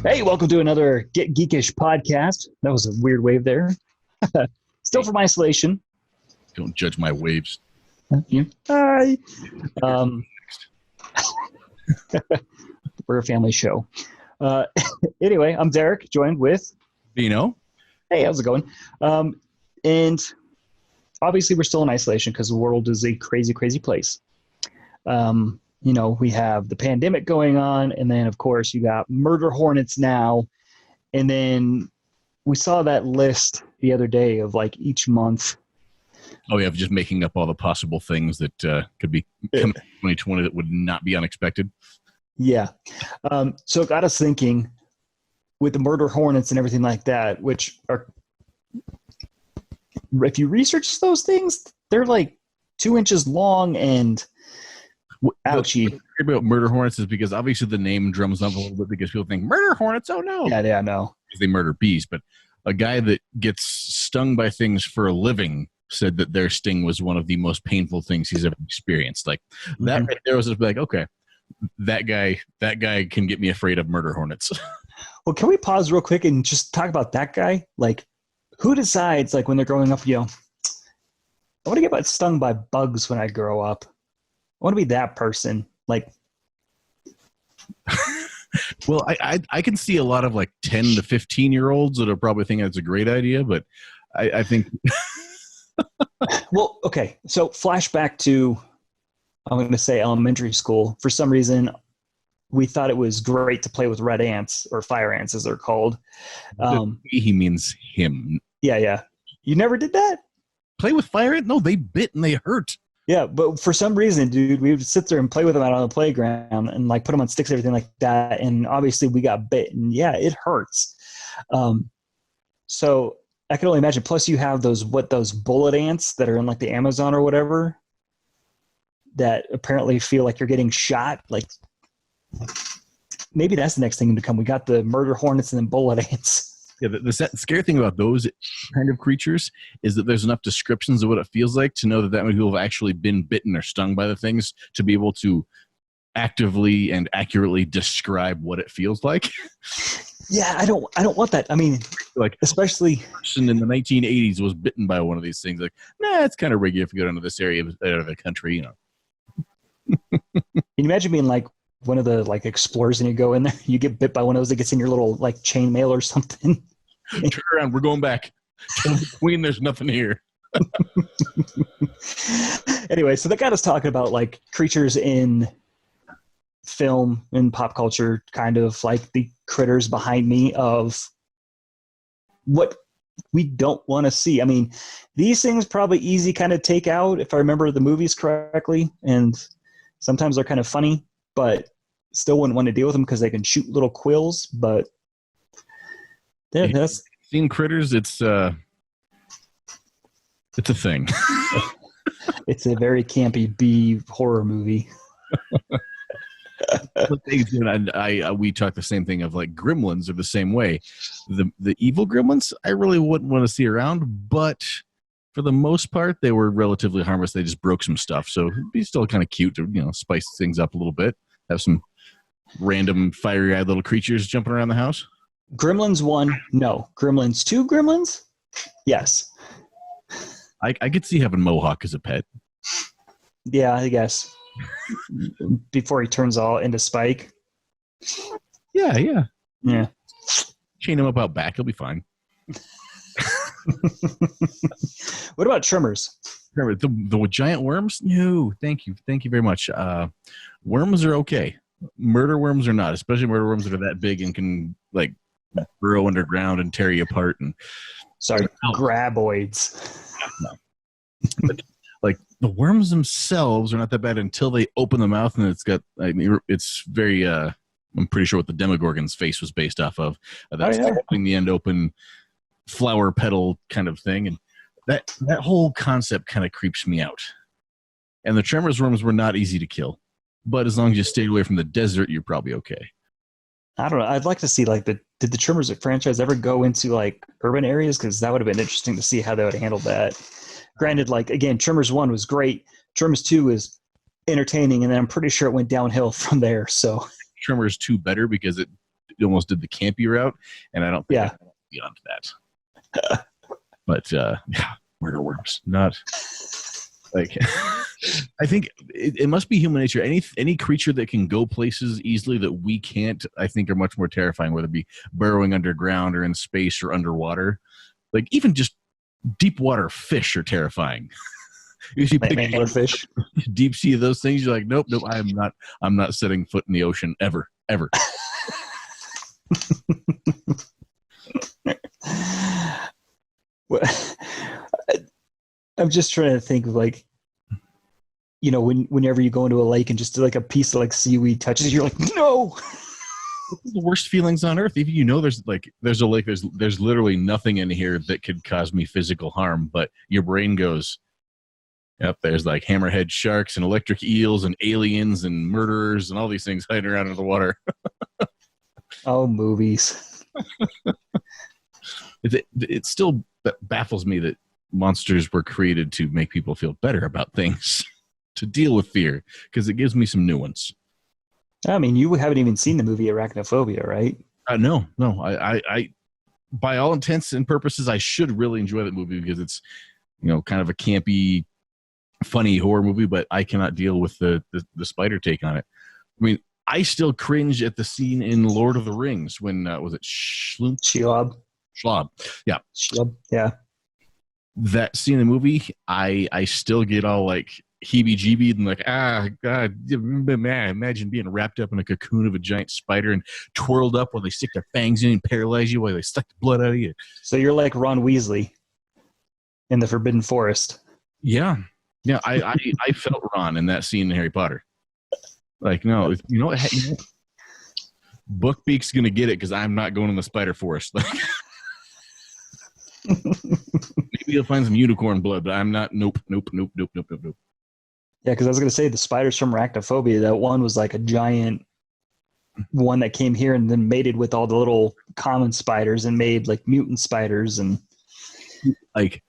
Hey, welcome to another Get Geekish podcast. That was a weird wave there. Still from isolation. Don't judge my waves. Hi. We're a family show. Anyway, I'm Derek, joined with Vino. Hey, how's it going? And obviously we're still in isolation because the world is a crazy, crazy place. We have the pandemic going on, and then, of course, you got murder hornets now. And then we saw that list the other day of like each month. Oh, yeah, just making up all the possible things that could be coming in 2020 that would not be unexpected. Yeah. So it got us thinking with the murder hornets and everything like that, which are, if you research those things, they're like 2 inches long and ouchie. What's great about murder hornets is because obviously the name drums up a little bit because people think murder hornets. Oh no. Yeah, no. Because they murder bees, but a guy that gets stung by things for a living said that their sting was one of the most painful things he's ever experienced. Like that right there was just like, okay, that guy can get me afraid of murder hornets. Well, can we pause real quick and just talk about that guy? Like, who decides, like, when they're growing up, I want to get stung by bugs when I grow up. I want to be that person. Like, well, I can see a lot of like 10 to 15-year-olds that are probably thinking it's a great idea, but I think. Well, okay. So flashback to, I'm going to say elementary school. For some reason, we thought it was great to play with red ants, or fire ants as they're called. He means him. Yeah. You never did that? Play with fire ants? No, they bit and they hurt. Yeah, but for some reason, dude, we would sit there and play with them out on the playground and like put them on sticks, everything like that. And obviously we got bit, and yeah, it hurts. So I can only imagine. Plus you have those bullet ants that are in like the Amazon or whatever that apparently feel like you're getting shot. Like maybe that's the next thing to come. We got the murder hornets and then bullet ants. Yeah, the scary thing about those kind of creatures is that there's enough descriptions of what it feels like to know that many people have actually been bitten or stung by the things to be able to actively and accurately describe what it feels like. Yeah, I don't want that. I mean, like, especially person in the 1980s was bitten by one of these things. Like, nah, it's kind of regular if you go down to this area of the country, Can you imagine being like one of the like explorers and you go in there, you get bit by one of those that gets in your little like chain mail or something? Turn around, we're going back. Tell the queen there's nothing here. Anyway, so that got us talking about like creatures in film and pop culture, kind of like the critters behind me of what we don't want to see. I mean, these things probably easy kind of take out if I remember the movies correctly, and sometimes they're kind of funny, but still wouldn't want to deal with them because they can shoot little quills. But yeah, that's seen critters. It's a thing. It's a very campy B horror movie. We talk the same thing of like gremlins are the same way. The evil gremlins I really wouldn't want to see around, but for the most part they were relatively harmless. They just broke some stuff, so it'd be still kind of cute to spice things up a little bit. Have some random fiery-eyed little creatures jumping around the house. Gremlins 1, no. Gremlins 2, Gremlins? Yes. I could see having Mohawk as a pet. Yeah, I guess. Before he turns all into Spike. Yeah. Yeah. Chain him up out back. He'll be fine. What about Tremors? The giant worms? No, thank you very much. Worms are okay. Murder worms are not, especially murder worms that are that big and can like burrow underground and tear you apart. And sorry, graboids. No. But, like the worms themselves are not that bad until they open the mouth, and it's very. I'm pretty sure what the Demogorgon's face was based off of. That's holding the end open, flower petal kind of thing, and that whole concept kind of creeps me out. And the Tremors worms were not easy to kill, but as long as you stayed away from the desert, you're probably okay. I don't know. I'd like to see like did the Tremors franchise ever go into like urban areas? Because that would have been interesting to see how they would have handled that. Granted, like again, Tremors 1 was great. Tremors 2 is entertaining, and then I'm pretty sure it went downhill from there. So Tremors 2 better because it almost did the campy route, and I don't think I can beyond that. But yeah, murder worms, not like. I think it must be human nature. Any creature that can go places easily that we can't, I think, are much more terrifying. Whether it be burrowing underground or in space or underwater, like even just deep water fish are terrifying. You see angler fish, deep sea, those things. You're like, nope. I'm not setting foot in the ocean ever. I'm just trying to think of like, whenever you go into a lake and just like a piece of like seaweed touches, you're like, no. The worst feelings on earth. Even there's a lake, there's literally nothing in here that could cause me physical harm, but your brain goes, yep, there's like hammerhead sharks and electric eels and aliens and murderers and all these things hiding around in the water. Oh, movies. It still baffles me that monsters were created to make people feel better about things, to deal with fear, because it gives me some new ones. I mean, you haven't even seen the movie Arachnophobia, right? No. I by all intents and purposes, I should really enjoy that movie because it's, kind of a campy, funny horror movie, but I cannot deal with the spider take on it. I mean, I still cringe at the scene in Lord of the Rings when was it Shelob? Yeah. Shelob, yeah. That scene in the movie, I still get all like heebie-jeebied and like, God, man, imagine being wrapped up in a cocoon of a giant spider and twirled up while they stick their fangs in and paralyze you while they suck the blood out of you. So you're like Ron Weasley in the Forbidden Forest. Yeah. I felt Ron in that scene in Harry Potter. Like, no, Bookbeak's gonna get it because I'm not going in the spider forest. Like, maybe he'll find some unicorn blood, but I'm not. Nope. Yeah, because I was going to say the spiders from Arachnophobia, that one was like a giant one that came here and then mated with all the little common spiders and made like mutant spiders. And like,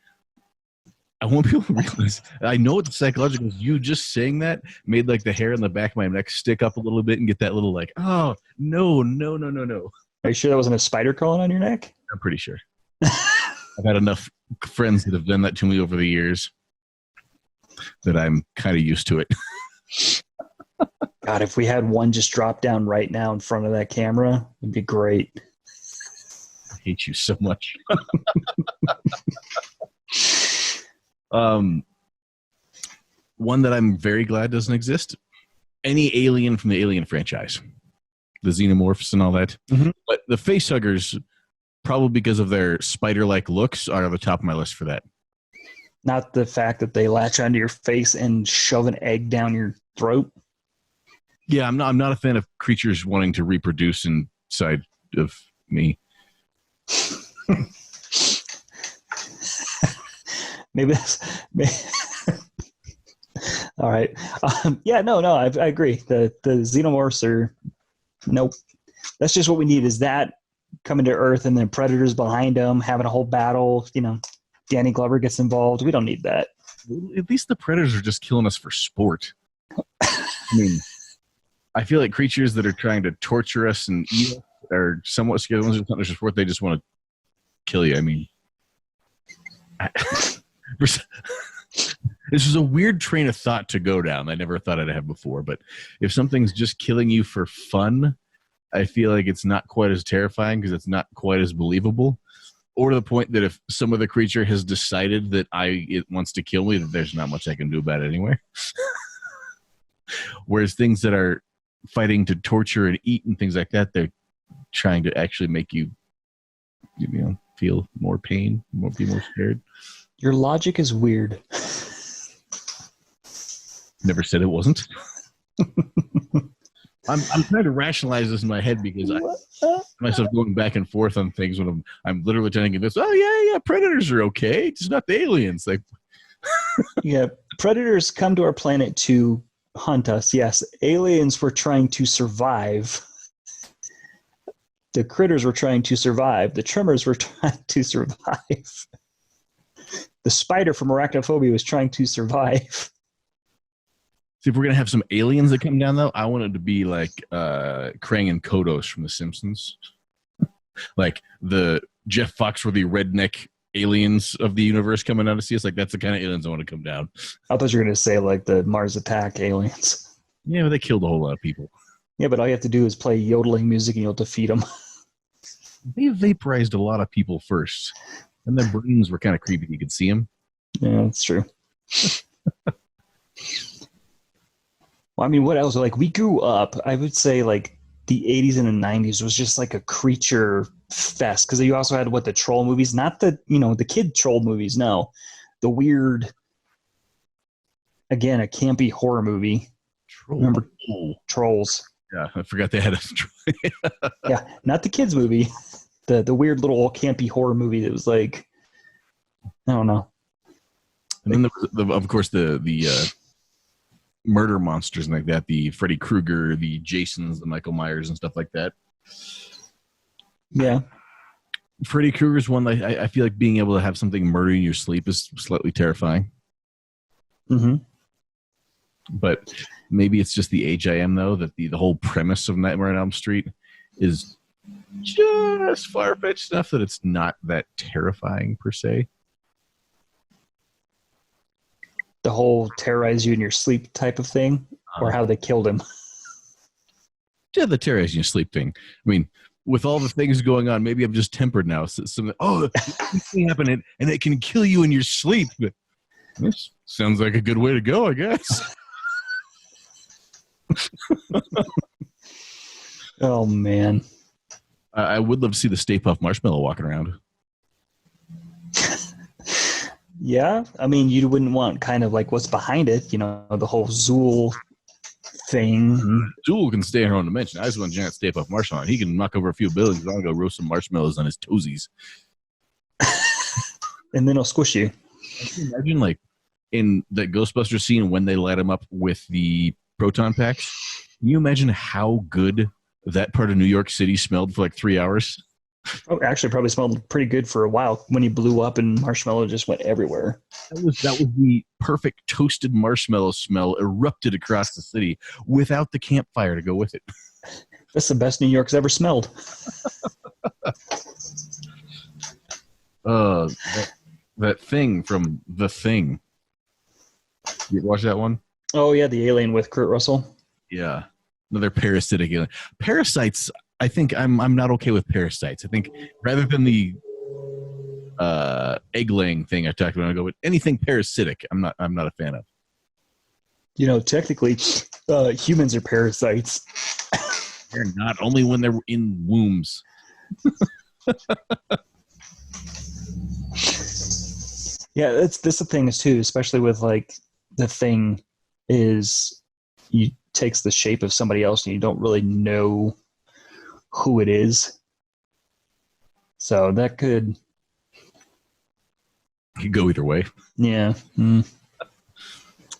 I want people to realize, I know it's psychological. You just saying that made like the hair on the back of my neck stick up a little bit and get that little like, oh, no. Are you sure that wasn't a spider crawling on your neck? I'm pretty sure. I've had enough friends that have done that to me over the years that I'm kind of used to it. God, if we had one just drop down right now in front of that camera, it'd be great. I hate you so much. One that I'm very glad doesn't exist. Any alien from the Alien franchise. The xenomorphs and all that. Mm-hmm. But the facehuggers, probably because of their spider-like looks, are at the top of my list for that. Not the fact that they latch onto your face and shove an egg down your throat. Yeah, I'm not a fan of creatures wanting to reproduce inside of me. Maybe that's... All right. I agree. The xenomorphs are... Nope. That's just what we need, is that coming to Earth and then predators behind them, having a whole battle, Danny Glover gets involved. We don't need that. At least the predators are just killing us for sport. I mean, I feel like creatures that are trying to torture us and eat us are somewhat scared. The ones that are for sport, they just want to kill you. I mean, this is a weird train of thought to go down. I never thought I'd have before. But if something's just killing you for fun, I feel like it's not quite as terrifying because it's not quite as believable. Or to the point that if some other creature has decided that it wants to kill me, that there's not much I can do about it anyway. Whereas things that are fighting to torture and eat and things like that, they're trying to actually make you feel more pain, be more scared. Your logic is weird. Never said it wasn't. I'm trying to rationalize this in my head because I find myself going back and forth on things when I'm literally trying to get this. Oh yeah, predators are okay. It's not the aliens. Like, yeah, predators come to our planet to hunt us. Yes, aliens were trying to survive. The critters were trying to survive. The tremors were trying to survive. The spider from Arachnophobia was trying to survive. See, if we're gonna have some aliens that come down, though, I want it to be like Krang and Kodos from The Simpsons, like the Jeff Foxworthy redneck aliens of the universe coming out to see us. Like that's the kind of aliens I want to come down. I thought you were going to say like the Mars Attack aliens. Yeah, but they killed a whole lot of people. Yeah, but all you have to do is play yodeling music and you'll defeat them. They vaporized a lot of people first, and their brains were kind of creepy. You could see them. Yeah, that's true. Well, I mean, what else? Like, we grew up, I would say, like, the 80s and the 90s was just like a creature fest. Because you also had, the troll movies? Not the kid troll movies, no. The weird, again, a campy horror movie. Remember Trolls? Yeah, I forgot they had a... Yeah, not the kids movie. The weird little campy horror movie that was like, I don't know. And then, of course, the murder monsters and like that, the Freddy Krueger, the Jasons, the Michael Myers and stuff like that. Yeah. Freddy Krueger's one that I feel like being able to have something murder in your sleep is slightly terrifying. Mm-hmm. But maybe it's just the age I am, though, that the whole premise of Nightmare on Elm Street is just far-fetched enough that it's not that terrifying per se. The whole terrorize you in your sleep type of thing, or how they killed him. Yeah, the terrorize you in your sleep thing. I mean, with all the things going on, maybe I'm just tempered now. So, this thing happened, and it can kill you in your sleep. But this sounds like a good way to go, I guess. Oh, man. I would love to see the Stay Puft Marshmallow walking around. Yeah, I mean, you wouldn't want kind of like what's behind it, the whole Zool thing. Zool can stay in her own dimension. I just want giant Stay Puft Marshmallow. He can knock over a few buildings. I'll go roast some marshmallows on his toesies. And then he'll squish you. Imagine, like, in the Ghostbusters scene when they light him up with the proton packs. Can you imagine how good that part of New York City smelled for like 3 hours? Oh, actually, probably smelled pretty good for a while when he blew up and marshmallow just went everywhere. That was the perfect toasted marshmallow smell erupted across the city without the campfire to go with it. That's the best New York's ever smelled. That thing from The Thing. You watch that one? Oh, yeah, the alien with Kurt Russell. Yeah. Another parasitic alien. Parasites, I think I'm not okay with parasites. I think rather than the egg-laying thing I talked about, I go with anything parasitic. I'm not a fan of. Technically, humans are parasites. They're not, only when they're in wombs. Yeah, that's the thing is too, especially with like The Thing, is you takes the shape of somebody else and you don't really know who it is. So that could go either way. Yeah. I'll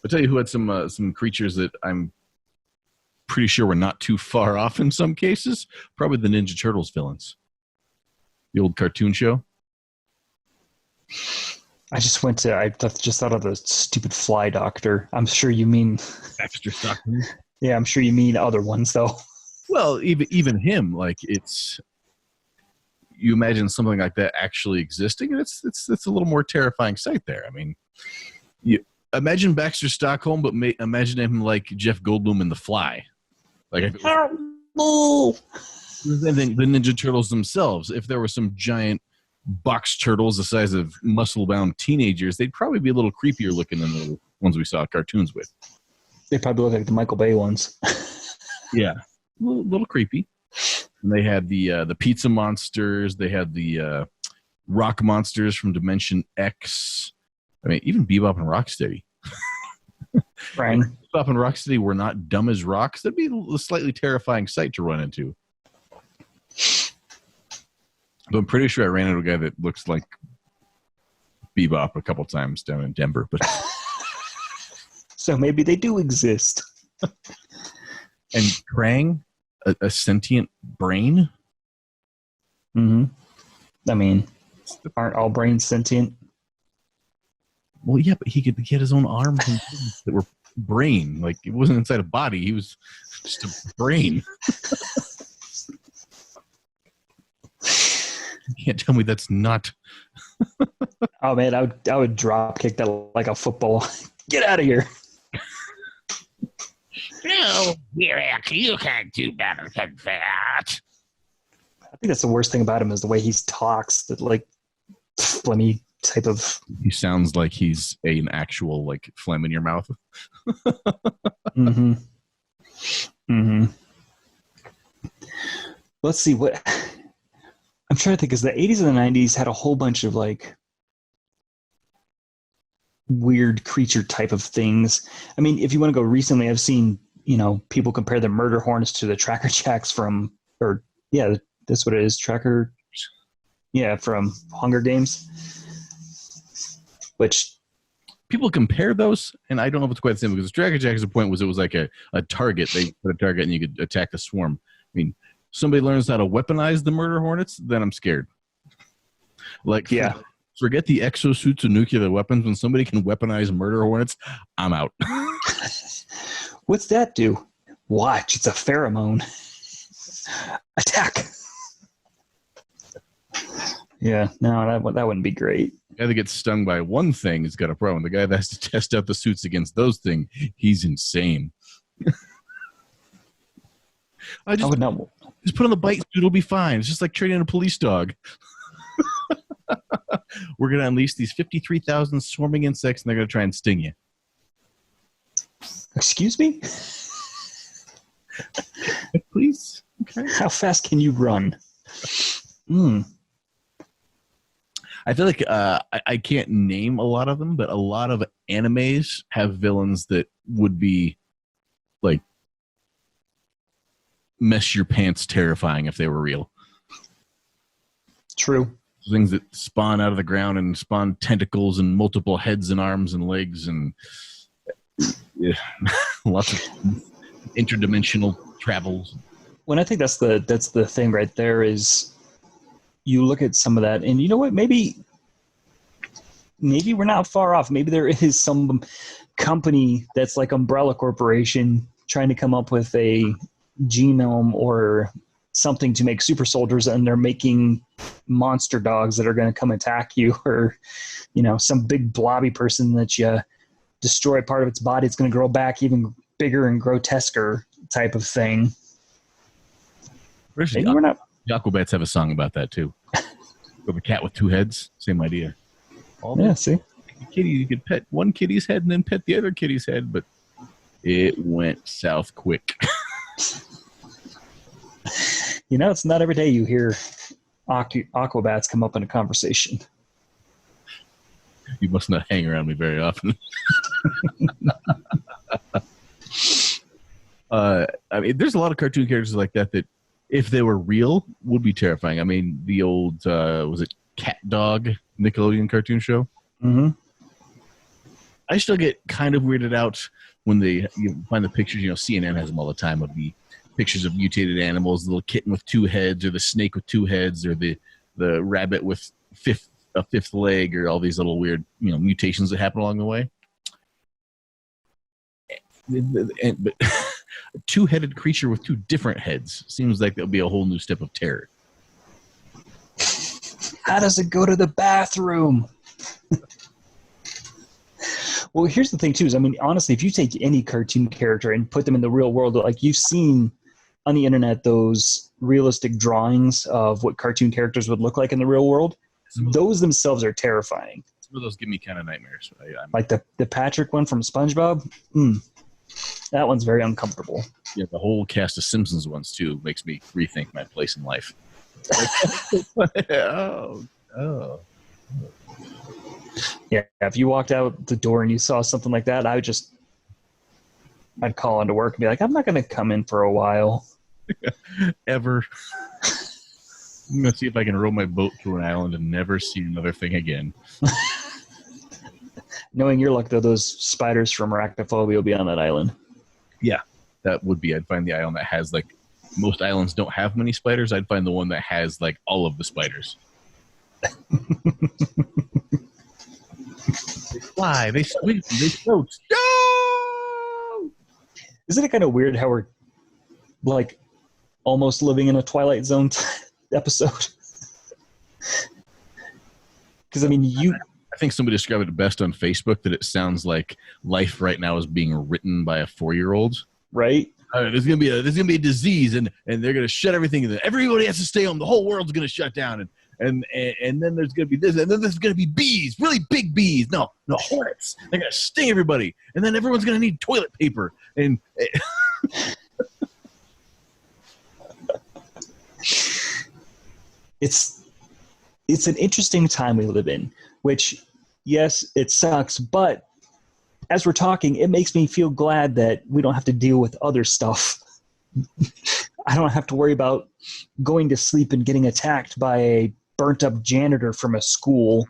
tell you who had some creatures that I'm pretty sure were not too far off in some cases. Probably the Ninja Turtles villains. The old cartoon show. I just thought of the stupid Fly Doctor. I'm sure you mean Baxter Stockman. Yeah, I'm sure you mean other ones though. Well, even him, like, it's, you imagine something like that actually existing, and it's a little more terrifying sight there. I mean, you imagine Baxter Stockholm, but imagine him like Jeff Goldblum in The Fly. Like, and then the Ninja Turtles themselves, if there were some giant box turtles the size of muscle-bound teenagers, they'd probably be a little creepier looking than the ones we saw cartoons with. They probably look like the Michael Bay ones. Yeah, a little creepy. And they had the pizza monsters. They had the rock monsters from Dimension X. I mean, even Bebop and Rocksteady. Right. Bebop and Rocksteady were not dumb as rocks. That'd be a slightly terrifying sight to run into. But I'm pretty sure I ran into a guy that looks like Bebop a couple times down in Denver. But so maybe they do exist. And Krang, a sentient brain? Mm-hmm. I mean, aren't all brains sentient? Well, yeah, but he had his own arms and things that were brain. Like, it wasn't inside a body. He was just a brain. You can't tell me that's not. Oh man, I would drop kick that like a football. Get out of here. No, Eric, you can't do better than that. I think that's the worst thing about him is the way he talks. That like phlegmy type of. He sounds like he's an actual like phlegm in your mouth. Mm-hmm. Mm-hmm. Let's see what. I'm trying to think, because the 80s and the 90s had a whole bunch of like weird creature type of things. I mean, if you want to go recently, I've seen, people compare the murder hornets to the tracker jacks from, that's what it is. From Hunger Games, which people compare those, and I don't know if it's quite the same, because the tracker jack's point was it was like a target. They put a target and you could attack the swarm. I mean, somebody learns how to weaponize the murder hornets, then I'm scared. Like, forget the exosuits and nuclear weapons. When somebody can weaponize murder hornets, I'm out. What's that do? Watch, it's a pheromone. Attack. Yeah, no, that wouldn't be great. The guy that gets stung by one thing has got a problem. The guy that has to test out the suits against those things, he's insane. Just put on the bite suit, it'll be fine. It's just like training a police dog. We're going to unleash these 53,000 swarming insects, and they're going to try and sting you. Excuse me? Please? Okay. How fast can you run? I feel like I can't name a lot of them, but a lot of animes have villains that would be like mess your pants terrifying if they were real. True. Things that spawn out of the ground and spawn tentacles and multiple heads and arms and legs and lots of interdimensional travels. When I think that's the thing right there is you look at some of that and you know what, maybe we're not far off. Maybe there is some company that's like Umbrella Corporation trying to come up with a genome or something to make super soldiers, and they're making monster dogs that are going to come attack you, or some big blobby person that you destroy part of its body, it's going to grow back even bigger and grotesquer type of thing. Maybe we're not. The Aquabats have a song about that too. The cat with two heads, same idea. See, kitty, you could pet one kitty's head and then pet the other kitty's head, but it went south quick. It's not every day you hear Aquabats come up in a conversation. You must not hang around me very often. I mean, there's a lot of cartoon characters like that if they were real, would be terrifying. I mean, the old, was it Cat Dog Nickelodeon cartoon show? Mm-hmm. I still get kind of weirded out when you find the pictures. CNN has them all the time of the pictures of mutated animals, the little kitten with two heads, or the snake with two heads, or the rabbit with a fifth leg, or all these little weird mutations that happen along the way. But a two-headed creature with two different heads seems like there'll be a whole new step of terror. How does it go to the bathroom? Well, here's the thing too, is honestly, if you take any cartoon character and put them in the real world, like you've seen on the internet those realistic drawings of what cartoon characters would look like in the real world, those themselves are terrifying. Some of those give me kind of nightmares. Like the Patrick one from SpongeBob. That one's very uncomfortable. Yeah, the whole cast of Simpsons ones too makes me rethink my place in life. Oh. Yeah, if you walked out the door and you saw something like that, I'd call into work and be like, I'm not going to come in for a while. Ever. I'm going to see if I can row my boat to an island and never see another thing again. Knowing your luck, though, those spiders from Arachnophobia will be on that island. Yeah, that would be. I'd find the island that has, like, most islands don't have many spiders. I'd find the one that has, like, all of the spiders. They fly, they swim, they float. No! Isn't it kind of weird how we're like almost living in a Twilight Zone episode? Because I mean, I think somebody described it best on Facebook that it sounds like life right now is being written by a 4-year-old. Right? There's gonna be a disease, and they're gonna shut everything. And everybody has to stay home. The whole world's gonna shut down, and then there's gonna be this, and then there's gonna be bees, really big bees. No, hornets. They're gonna sting everybody, and then everyone's gonna need toilet paper. And it's an interesting time we live in. Which, yes, it sucks, but as we're talking, it makes me feel glad that we don't have to deal with other stuff. I don't have to worry about going to sleep and getting attacked by a burnt-up janitor from a school,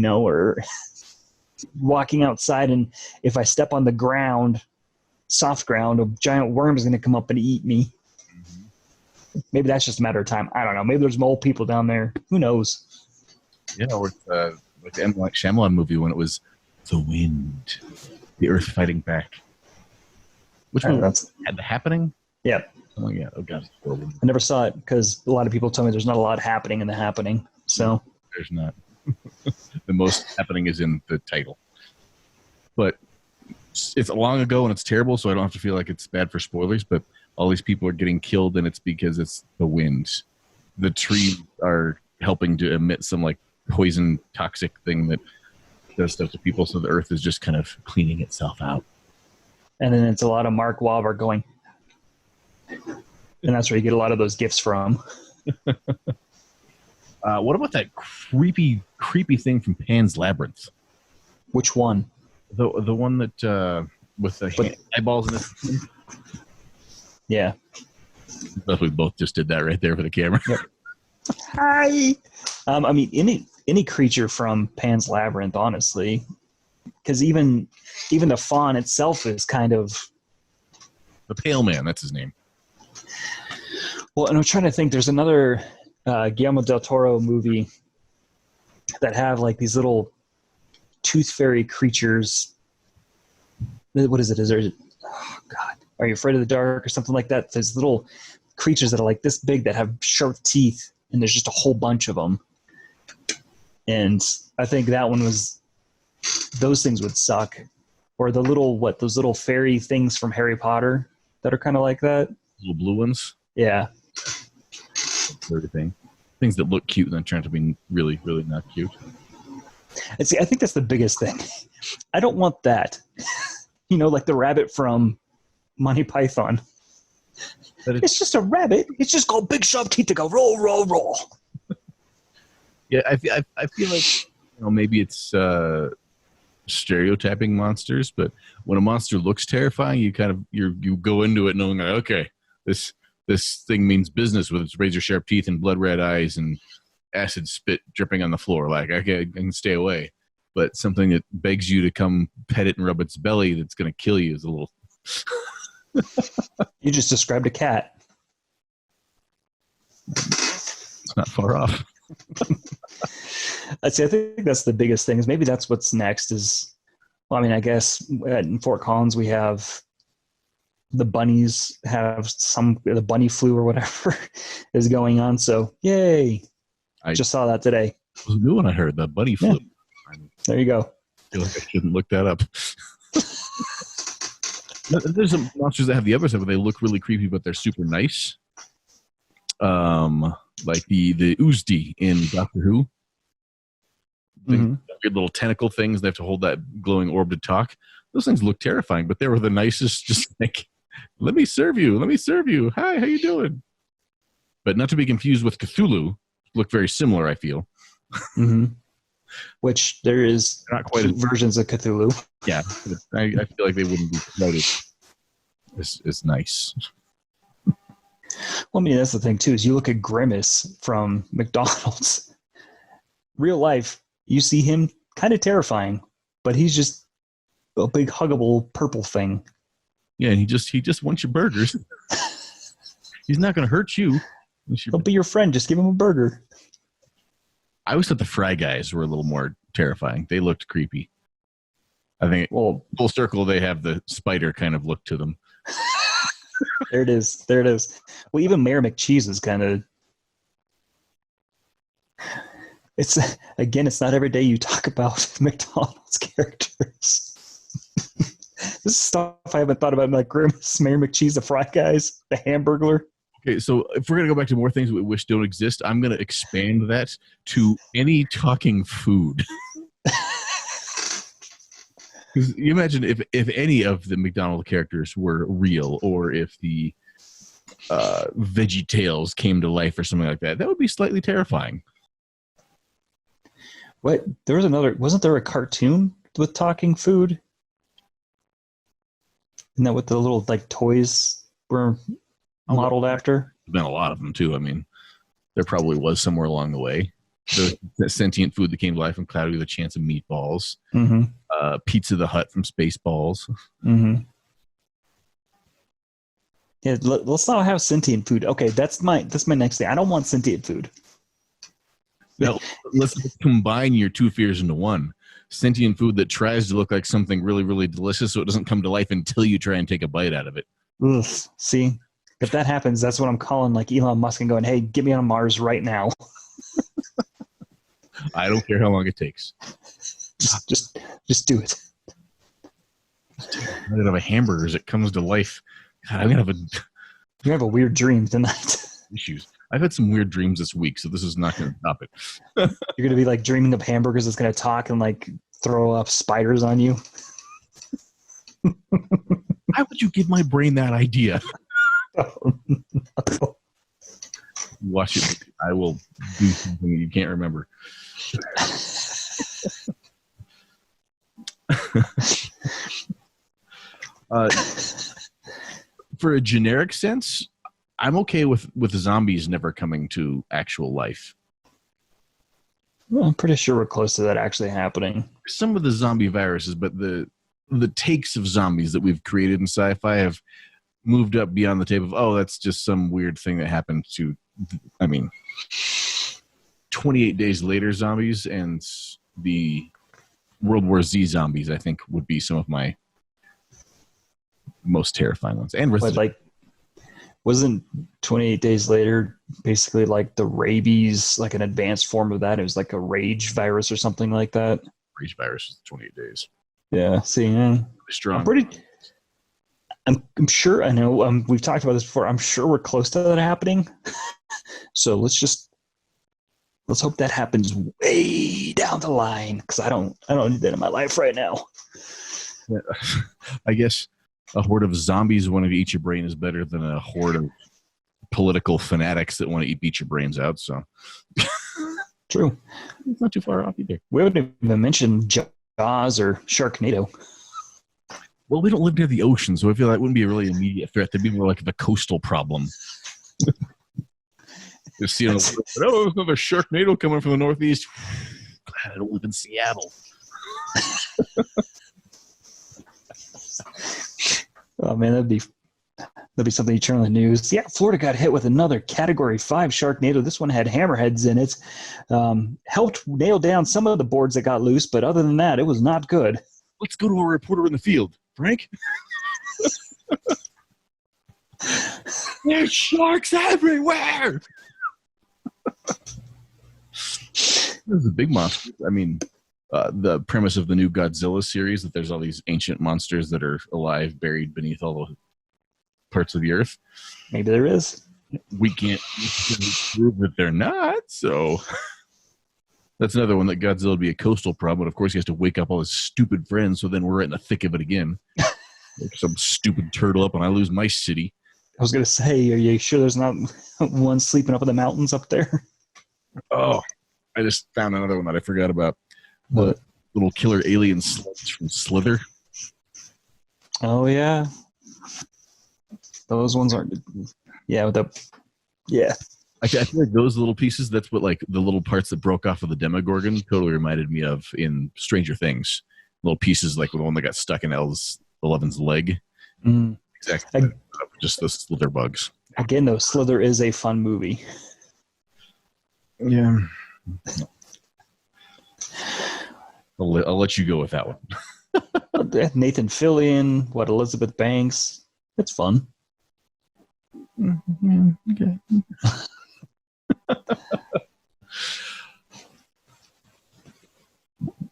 or walking outside, and if I step on the ground, soft ground, a giant worm is going to come up and eat me. Maybe that's just a matter of time. I don't know. Maybe there's mole people down there. Who knows? With the M. Night Shyamalan movie when it was the wind, the earth fighting back. Which one? Had The Happening? Yeah. Oh yeah. Oh god, it's horrible. I never saw it because a lot of people tell me there's not a lot happening in The Happening. So there's not. The most happening is in the title. But it's long ago and it's terrible, so I don't have to feel like it's bad for spoilers. But all these people are getting killed, and it's because it's the wind. The trees are helping to emit some like poison toxic thing that does stuff to people, so the earth is just kind of cleaning itself out. And then it's a lot of Mark Wahlberg going, and that's where you get a lot of those gifts from. What about that creepy thing from Pan's Labyrinth? Which one? The one that with the eyeballs in it. Yeah. We both just did that right there for the camera. Yep. Hi. I mean, any creature from Pan's Labyrinth, honestly, because even the fawn itself is kind of the Pale Man. That's his name. Well, and I'm trying to think. There's another Guillermo del Toro movie that have like these little tooth fairy creatures. What is it? Oh God, Are You Afraid of the Dark or something like that? There's little creatures that are like this big that have sharp teeth, and there's just a whole bunch of them. And I think that one was, those things would suck. Or the those little fairy things from Harry Potter that are kind of like that. Little blue ones? Yeah. Everything. Things that look cute and then turn out to be really, really not cute. And see, I think that's the biggest thing. I don't want that. Like the rabbit from Monty Python. It's just a rabbit. It's just got big sharp teeth to go roll, roll, roll. Yeah, I feel like maybe it's stereotyping monsters, but when a monster looks terrifying, you kind of you go into it knowing like, okay, this thing means business with its razor sharp teeth and blood red eyes and acid spit dripping on the floor. Like, okay, I can stay away. But something that begs you to come pet it and rub its belly that's going to kill you is a little. You just described a cat. It's not far off. I think that's the biggest thing. Is maybe that's what's next. I guess in Fort Collins we have the bunnies have the bunny flu or whatever is going on. So yay! I just saw that today. It was a new one I heard. The bunny flu. Yeah. There you go. I feel like I shouldn't look that up. There's some monsters that have the other stuff, but they look really creepy, but they're super nice. Like the Uzdi in Doctor Who. Weird little tentacle things. They have to hold that glowing orb to talk. Those things look terrifying, but they were the nicest. Just like, let me serve you. Hi, how you doing? But not to be confused with Cthulhu. Look very similar, I feel. Mm-hmm. Which there is not quite versions of Cthulhu. Yeah, I feel like they wouldn't be noted. It's nice. Well, that's the thing too. Is you look at Grimace from McDonald's. Real life, you see him kind of terrifying, but he's just a big huggable purple thing. Yeah, and he just wants your burgers. He's not going to hurt you. He'll be your friend. Just give him a burger. I always thought the Fry Guys were a little more terrifying. They looked creepy. I think, full circle, they have the spider kind of look to them. There it is. There it is. Well, even Mayor McCheese is kind of. It's it's not every day you talk about McDonald's characters. This is stuff I haven't thought about, like Grimace, Mayor McCheese, the Fry Guys, the Hamburglar. Okay, so if we're going to go back to more things we wish don't exist, I'm going to expand that to any talking food. Because you imagine if any of the McDonald's characters were real, or if the Veggie Tales came to life or something like that, that would be slightly terrifying. What? There was another. Wasn't there a cartoon with talking food? Isn't that what the little like toys were modeled after? There's been a lot of them too. I mean, there probably was somewhere along the way. The sentient food that came to life from Cloudy with a Chance of Meatballs. Mm-hmm. Pizza the Hut from Spaceballs. Mm-hmm. Yeah, let's not have sentient food. Okay, that's my next thing. I don't want sentient food. No, let's combine your two fears into one. Sentient food that tries to look like something really, really delicious, so it doesn't come to life until you try and take a bite out of it. Ugh, see, if that happens, that's what I'm calling like Elon Musk and going, "Hey, get me on Mars right now." I don't care how long it takes. Just do it. I'm gonna have a hamburger as it comes to life. God, I'm gonna have You have a weird dream tonight. issues. I've had some weird dreams this week, so this is not going to stop it. You're gonna be like dreaming of hamburgers that's gonna talk and like throw up spiders on you. Why would you give my brain that idea? Oh, no. Watch it. I will do something that you can't remember. For a generic sense, I'm okay with zombies never coming to actual life. Well, I'm pretty sure we're close to that actually happening. Some of the zombie viruses, but the takes of zombies that we've created in sci-fi have moved up beyond the tape of, oh, that's just some weird thing that happened to, 28 Days Later zombies and the World War Z zombies, I think, would be some of my most terrifying ones. And but like, wasn't 28 Days Later basically like the rabies, like an advanced form of that? It was like a rage virus or something like that. Rage virus is 28 days. Yeah. See, yeah. Strong. I'm sure. I know. We've talked about this before. I'm sure we're close to that happening. So let's hope that happens way down the line, because I don't need that in my life right now. Yeah. I guess a horde of zombies wanting to eat your brain is better than a horde of political fanatics that want to beat your brains out. So true. It's not too far off either. We haven't even mentioned Jaws or Sharknado. Well, we don't live near the ocean, so I feel that wouldn't be a really immediate threat. That'd be more like the coastal problem. Just seeing there's another Sharknado coming from the northeast. Glad I don't live in Seattle. Oh man, that'd be something you turn on the news. Yeah, Florida got hit with another Category 5 Sharknado. This one had hammerheads in it. Helped nail down some of the boards that got loose, but other than that, it was not good. Let's go to a reporter in the field, Frank. There's sharks everywhere. This is a big monster. I mean, the premise of the new Godzilla series, that there's all these ancient monsters that are alive, buried beneath all the parts of the earth. Maybe there is. We can't prove that they're not, so that's another one that Godzilla would be a coastal problem, but of course he has to wake up all his stupid friends, so then we're right in the thick of it again. Like some stupid turtle up and I lose my city. I was going to say, are you sure there's not one sleeping up in the mountains up there? Oh, I just found another one that I forgot about. The little killer alien slugs from Slither. Oh, yeah. Those ones aren't. Yeah, I feel like those little pieces, that's what, like, the little parts that broke off of the Demogorgon totally reminded me of in Stranger Things. Little pieces like the one that got stuck in Eleven's leg. Mm. Exactly. Just the Slither bugs. Again, though, Slither is a fun movie. Yeah. I'll let you go with that one. Nathan Fillion, Elizabeth Banks. It's fun. Okay.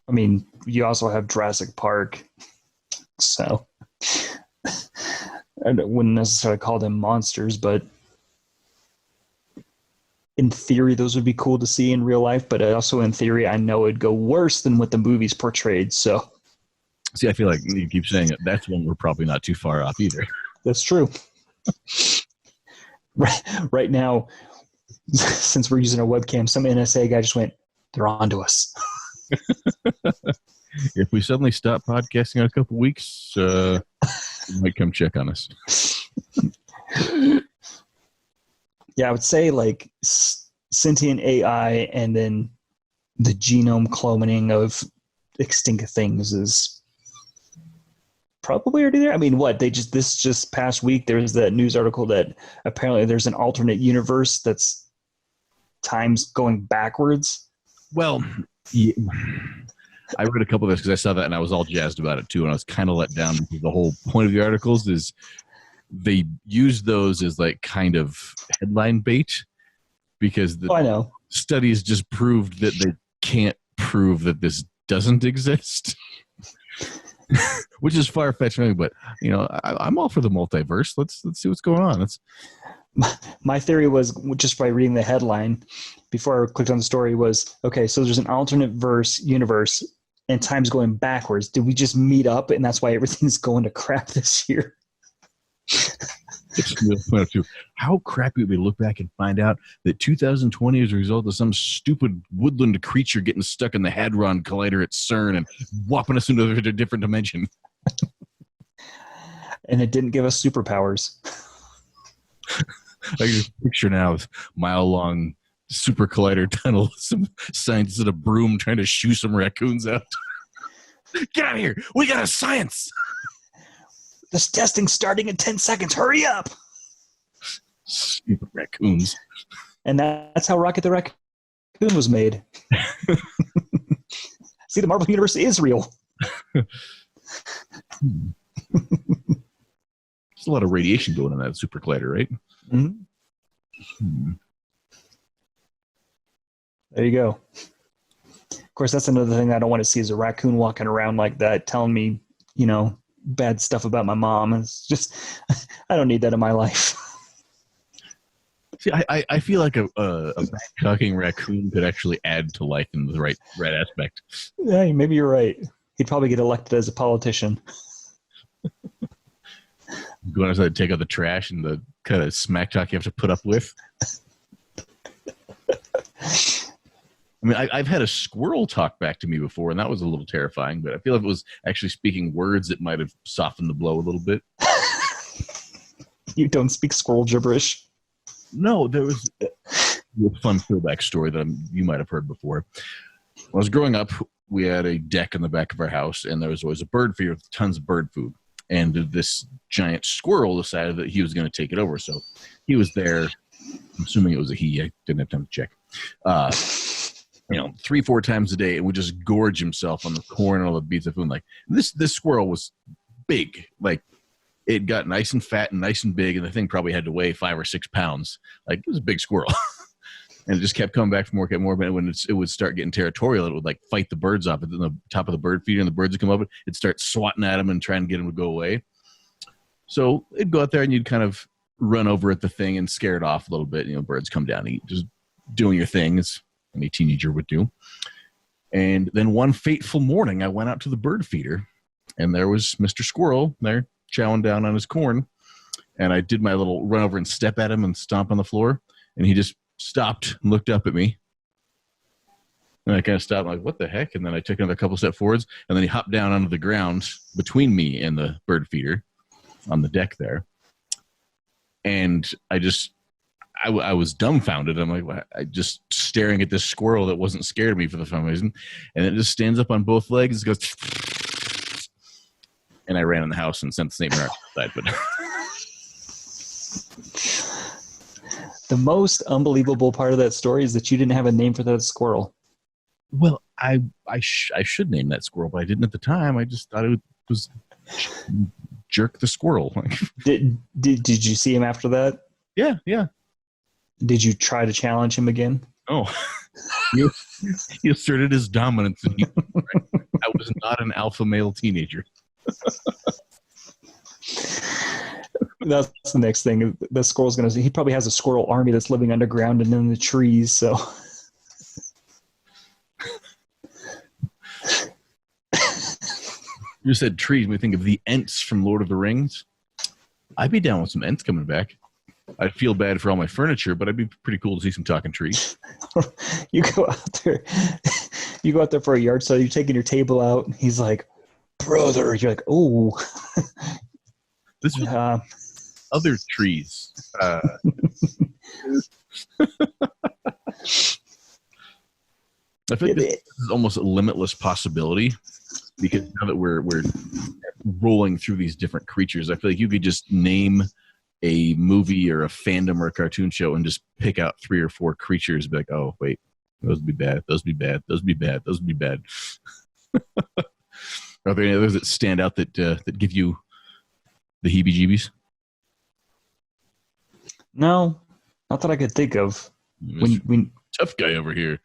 I mean, you also have Jurassic Park, so I wouldn't necessarily call them monsters, but in theory, those would be cool to see in real life. But also, in theory, I know it'd go worse than what the movies portrayed. So, see, I feel like you keep saying it. That's one we're probably not too far off either. That's true. Right now, since we're using a webcam, some NSA guy just went, "They're on to us." If we suddenly stop podcasting in a couple weeks, you might come check on us. Yeah, I would say like sentient AI and then the genome cloning of extinct things is probably already there. I mean, this just past week, there was that news article that apparently there's an alternate universe that's time's going backwards. Well, yeah. I read a couple of this because I saw that and I was all jazzed about it too, and I was kind of let down because the whole point of the articles is they use those as like kind of headline bait because the I know. studies just proved that they can't prove that this doesn't exist, which is far-fetched. But I'm all for the multiverse. Let's see what's going on. My theory was, just by reading the headline before I clicked on the story, was okay. So there's an alternate universe, and time's going backwards. Did we just meet up, and that's why everything's going to crap this year? How crappy would we look back and find out that 2020 is a result of some stupid woodland creature getting stuck in the Hadron Collider at CERN and whopping us into a different dimension? And it didn't give us superpowers. I can just picture now this mile-long super collider tunnel, some scientists in a broom trying to shoo some raccoons out. Get out of here! We got a science! This testing's starting in 10 seconds. Hurry up! Stupid raccoons. And that's how Rocket the Raccoon was made. See, the Marvel Universe is real. There's a lot of radiation going on that super collider, right? Mm-hmm. There you go. Of course, that's another thing I don't want to see is a raccoon walking around like that telling me, bad stuff about my mom. It's just, I don't need that in my life. See, I feel like a talking raccoon could actually add to life in the right aspect. Yeah, maybe you're right. He'd probably get elected as a politician. Going outside to take out the trash and the kind of smack talk you have to put up with. I mean, I've had a squirrel talk back to me before, and that was a little terrifying, but I feel like it was actually speaking words that might have softened the blow a little bit. You don't speak squirrel gibberish? No, there was a fun throwback story that you might have heard before. When I was growing up, we had a deck in the back of our house, and there was always a bird feeder with tons of bird food. And this giant squirrel decided that he was going to take it over. So he was there. I'm assuming it was a he. I didn't have time to check. 3-4 times a day, and would just gorge himself on the corn and all the beads of food. Like this squirrel was big. Like it got nice and fat and nice and big, and the thing probably had to weigh 5 or 6 pounds. Like it was a big squirrel. And it just kept coming back from work at more. But when it would start getting territorial, it would like fight the birds off at the top of the bird feeder, and the birds would come up. It'd start swatting at them and trying to get them to go away. So it'd go out there, and you'd kind of run over at the thing and scare it off a little bit. Birds come down, and just doing your thing as any teenager would do. And then one fateful morning, I went out to the bird feeder, and there was Mr. Squirrel there chowing down on his corn. And I did my little run over and step at him and stomp on the floor, and he just stopped and looked up at me. And I kind of stopped, like, what the heck? And then I took another couple steps forwards, and then he hopped down onto the ground between me and the bird feeder on the deck there. And I was dumbfounded. I'm like, I just staring at this squirrel that wasn't scared of me for some reason. And it just stands up on both legs, goes, and I ran in the house and sent the snake outside. But the most unbelievable part of that story is that you didn't have a name for that squirrel. Well, I should name that squirrel, but I didn't at the time. I just thought it was Jerk the squirrel. Did you see him after that? Yeah. Did you try to challenge him again? Oh, he asserted his dominance. And I was not an alpha male teenager. That's the next thing. The squirrel's going to. He probably has a squirrel army that's living underground and in the trees. So. You said trees. We think of the Ents from Lord of the Rings. I'd be down with some Ents coming back. I'd feel bad for all my furniture, but I'd be pretty cool to see some talking trees. You go out there for a yard sale. You're taking your table out. And he's like, "Brother," you're like, "Oh." This was other trees. I feel like this is almost a limitless possibility, because now that we're rolling through these different creatures, I feel like you could just name a movie or a fandom or a cartoon show and just pick out 3 or 4 creatures and be like, oh, wait, those would be bad, those would be bad, those would be bad, those would be bad. Are there any others that stand out that give you the heebie-jeebies? No, not that I could think of. We tough guy over here.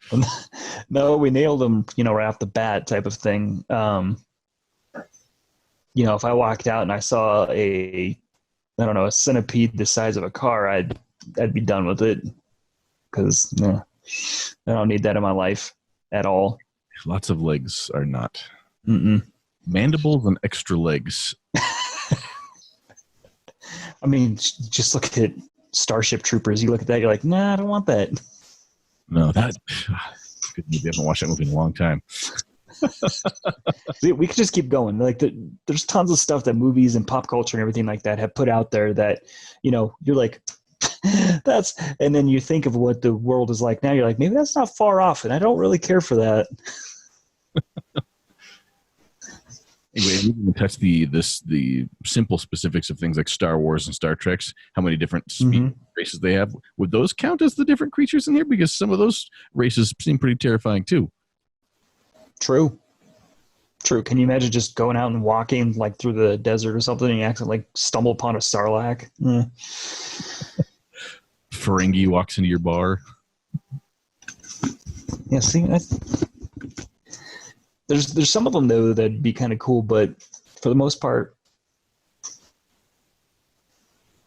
No, we nailed him, right off the bat type of thing. If I walked out and I saw a centipede the size of a car, I'd be done with it, because I don't need that in my life at all. Lots of legs are not. Mm-mm. Mandibles and extra legs. I mean, just look at Starship Troopers. You look at that, you're like, nah, I don't want that. No, that good movie. I haven't watched that movie in a long time. We could just keep going. Like, there's tons of stuff that movies and pop culture and everything like that have put out there that, you're like, and then you think of what the world is like now. You're like, maybe that's not far off, and I don't really care for that. Anyway, we can touch the simple specifics of things like Star Wars and Star Trek's, how many different races they have. Would those count as the different creatures in here? Because some of those races seem pretty terrifying too. True. Can you imagine just going out and walking like through the desert or something and you accidentally stumble upon a sarlacc? Ferengi walks into your bar. Yeah, see, there's some of them though that'd be kind of cool, but for the most part,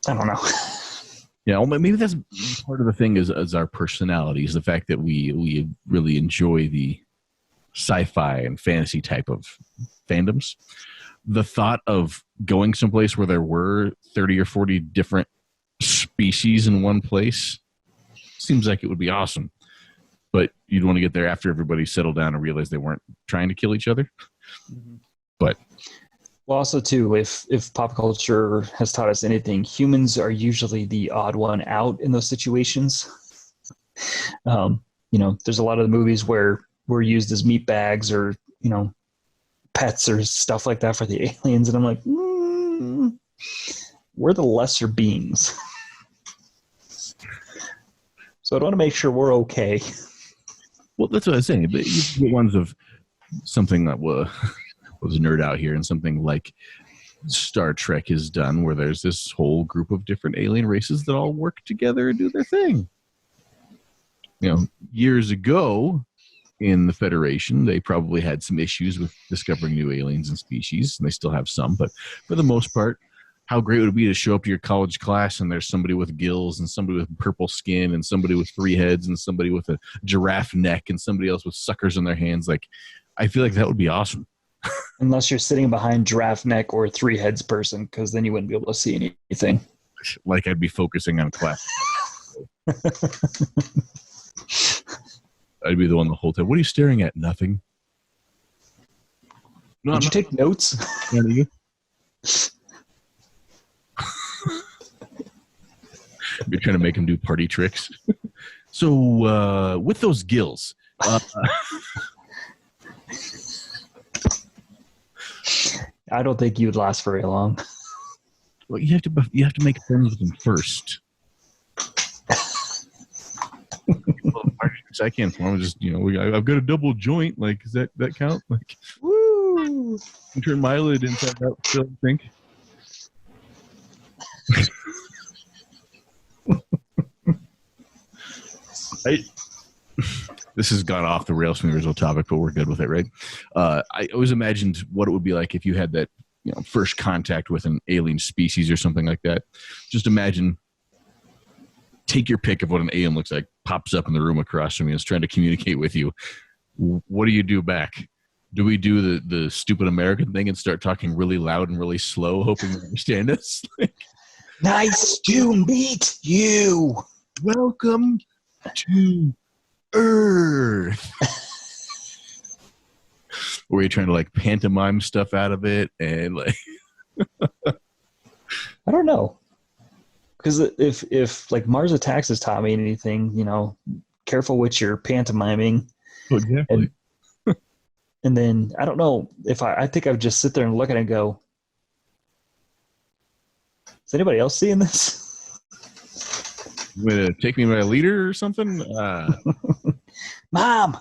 I don't know. Yeah, well, maybe that's part of the thing is our personalities, the fact that we really enjoy the sci-fi and fantasy type of fandoms. The thought of going someplace where there were 30 or 40 different species in one place seems like it would be awesome. But you'd want to get there after everybody settled down and realized they weren't trying to kill each other. Mm-hmm. But well, also too, if pop culture has taught us anything, humans are usually the odd one out in those situations. There's a lot of the movies where we're used as meat bags or pets or stuff like that for the aliens, and I'm like, we're the lesser beings. So I want to make sure we're okay. Well, that's what I was saying. But you get ones of something that was nerd out here, and something like Star Trek is done, where there's this whole group of different alien races that all work together and do their thing. Years ago in the Federation, they probably had some issues with discovering new aliens and species, and they still have some. But for the most part, how great would it be to show up to your college class and there's somebody with gills and somebody with purple skin and somebody with 3 heads and somebody with a giraffe neck and somebody else with suckers in their hands? Like, I feel like that would be awesome. Unless you're sitting behind giraffe neck or 3 heads person, because then you wouldn't be able to see anything. Like I'd be focusing on class. I'd be the one the whole time. What are you staring at? Nothing. No, Did you take notes? You're trying to make him do party tricks. So with those gills, I don't think you'd last very long. Well, you have to make friends with them first. I can't. I'm just I've got a double joint. Like, does that count? Like, woo! You turn my lid inside out still, I think. This has gone off the rails from the original topic, but we're good with it, right? I always imagined what it would be like if you had that, first contact with an alien species or something like that. Just imagine, take your pick of what an alien looks like, pops up in the room across from you, is trying to communicate with you. What do you do back? Do we do the stupid American thing and start talking really loud and really slow, hoping you understand us? Nice to meet you. Welcome to Earth. Or are you trying to like pantomime stuff out of it and like? I don't know, because if like Mars Attacks has taught me anything, careful what you're pantomiming. Exactly. And then I don't know if I think I would just sit there and look at it and go, is anybody else seeing this? You want to take me by a leader or something? Mom!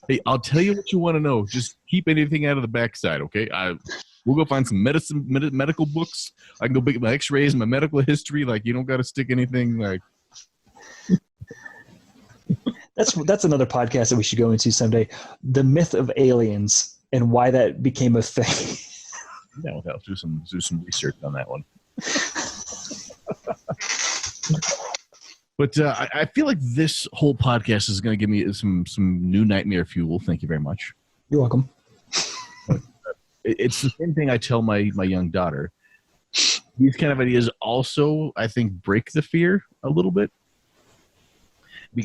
Hey, I'll tell you what you want to know. Just keep anything out of the backside, okay? We'll go find some medical books. I can go get my x-rays and my medical history. Like, you don't got to stick anything like... That's another podcast that we should go into someday. The myth of aliens and why that became a thing. Yeah, I'll do some research on that one. But I feel like this whole podcast is going to give me some new nightmare fuel. Thank you very much. You're welcome. It's the same thing I tell my young daughter. These kind of ideas also, I think, break the fear a little bit.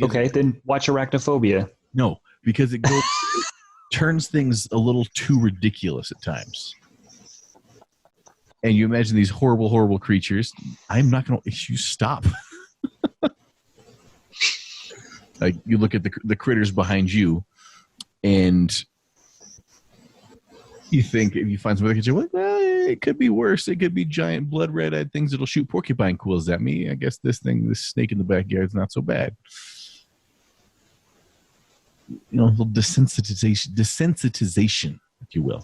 Okay, then watch Arachnophobia. No, because it turns things a little too ridiculous at times. And you imagine these horrible, horrible creatures. I'm not going to... You stop. Like, you look at the critters behind you, and you think, if you find something that you're like, well, it could be worse. It could be giant blood red-eyed things that'll shoot porcupine quills at me. I guess this snake in the backyard is not so bad. A little desensitization, if you will.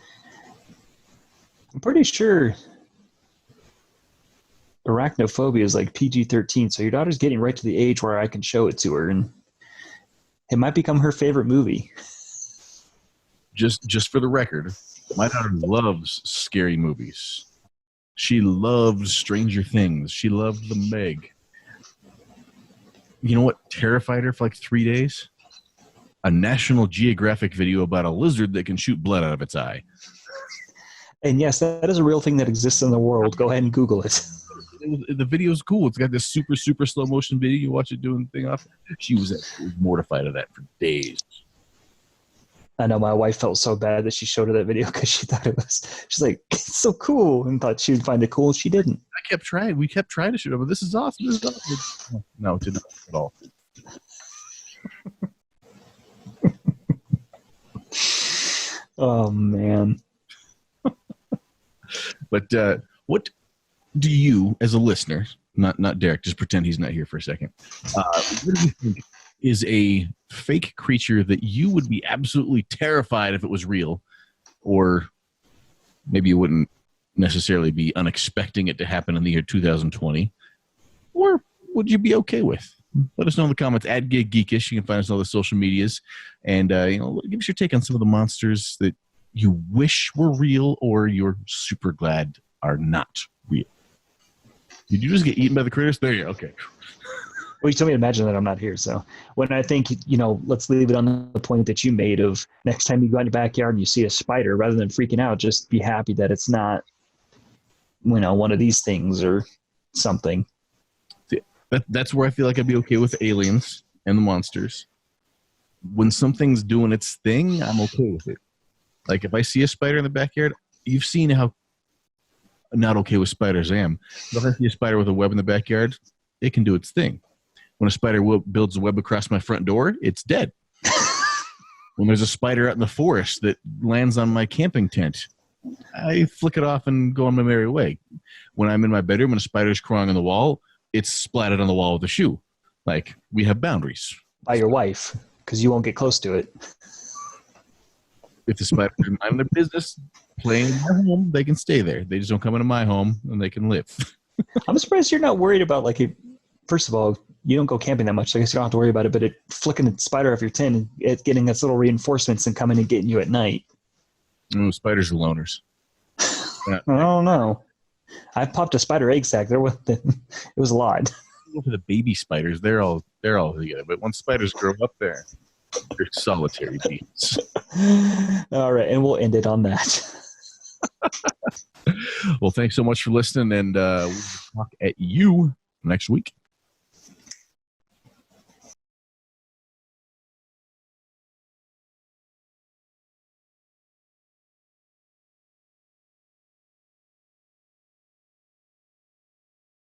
I'm pretty sure Arachnophobia is like PG-13, so your daughter's getting right to the age where I can show it to her, and it might become her favorite movie. Just for the record, my daughter loves scary movies. She loves Stranger Things. She loved The Meg. You know what terrified her for like 3 days? A National Geographic video about a lizard that can shoot blood out of its eye. And yes, that is a real thing that exists in the world. Go ahead and Google it. The video's cool. It's got this super, super slow motion video. You watch it doing the thing off. She was mortified of that for days. I know my wife felt so bad that she showed her that video because she thought she's like, it's so cool, and thought she would find it cool. She didn't. I kept trying. We kept trying to shoot it, but this is awesome. This is awesome. No, it didn't at all. Oh, man. But what do you, as a listener, not Derek, just pretend he's not here for a second, what do you think is a fake creature that you would be absolutely terrified if it was real, or maybe you wouldn't necessarily be unexpecting it to happen in the year 2020, or would you be okay with? Let us know in the comments at Geekish. You can find us on all the social medias, and give us your take on some of the monsters that you wish were real or you're super glad are not real. Did you just get eaten by the critters? There you go. Okay. Well, you told me to imagine that I'm not here. So when I think, let's leave it on the point that you made of next time you go in your backyard and you see a spider, rather than freaking out, just be happy that it's not, one of these things or something. That's where I feel like I'd be okay with aliens and the monsters. When something's doing its thing, I'm okay with it. Like if I see a spider in the backyard, you've seen how not okay with spiders I am. But if I see a spider with a web in the backyard, it can do its thing. When a spider builds a web across my front door, it's dead. When there's a spider out in the forest that lands on my camping tent, I flick it off and go on my merry way. When I'm in my bedroom and a spider's crawling on the wall, it's splatted on the wall with a shoe. Like, we have boundaries. By your wife, because you won't get close to it. if the spiders are minding their business, playing in their home, they can stay there. They just don't come into my home, and they can live. I'm surprised you're not worried about, like, first of all, you don't go camping that much, so I guess you don't have to worry about it, but flicking a spider off your tent and it getting its little reinforcements and coming and getting you at night. Oh, spiders are loners. I don't know. I popped a spider egg sac. It was a lot. For the baby spiders, they're all together. But once spiders grow up there, they're solitary beasts. All right, and we'll end it on that. Well, thanks so much for listening, and we'll talk at you next week.